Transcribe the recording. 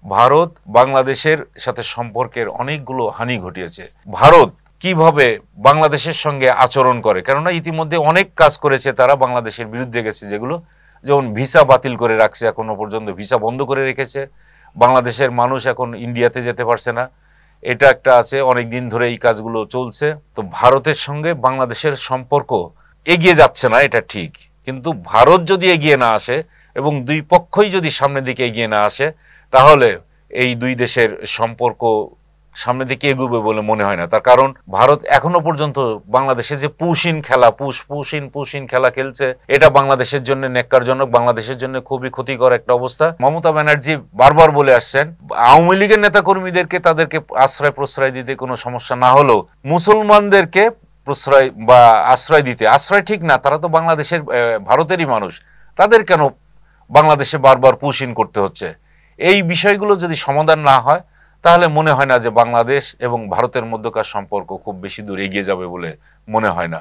ভারত বাংলাদেশের সাথে সম্পর্কের অনেকগুলো হানি ঘটিয়েছে। ভারত কিভাবে বাংলাদেশের সঙ্গে আচরণ করে, কেননা ইতিমধ্যে অনেক কাজ করেছে তারা, বাংলাদেশের বিরুদ্ধে গেছে, যেগুলো যেমন ভিসা বাতিল করে রাখছে, এখনো পর্যন্ত ভিসা বন্ধ করে রেখেছে, বাংলাদেশের মানুষ এখন ইন্ডিয়াতে যেতে পারছে না, এটা একটা আছে, অনেক দিন ধরে এই কাজগুলো চলছে। তো ভারতের সঙ্গে বাংলাদেশের সম্পর্ক এগিয়ে যাচ্ছে না, এটা ঠিক, কিন্তু ভারত যদি এগিয়ে না আসে এবং দুই পক্ষই যদি সামনের দিকে এগিয়ে না আসে, তাহলে এই দুই দেশের সম্পর্ক সামনের দিকে এগোবে বলে মনে হয় না। তার কারণ ভারত এখনো পর্যন্ত বাংলাদেশে যে পুশিন খেলা খেলছে, এটা বাংলাদেশের জন্য ন্যাক্কারজনক, বাংলাদেশের জন্য খুবই ক্ষতিকর একটা অবস্থা। মমতা ব্যানার্জি বারবার বলে আসছেন আওয়ামী লীগের নেতা কর্মীদেরকে তাদেরকে আশ্রয় প্রশ্রয় দিতে কোনো সমস্যা না হলেও মুসলমানদেরকে প্রশ্রয় বা আশ্রয় দিতে, আশ্রয় ঠিক না, তারা তো বাংলাদেশের ভারতেরই মানুষ, তাদের কেন বাংলাদেশে বারবার পুশিন করতে হচ্ছে? এই বিষয়গুলো যদি সমাধান না হয়, তাহলে মনে হয় না যে বাংলাদেশ এবং ভারতের মধ্যকার সম্পর্ক খুব বেশি দূর এগিয়ে যাবে বলে মনে হয় না।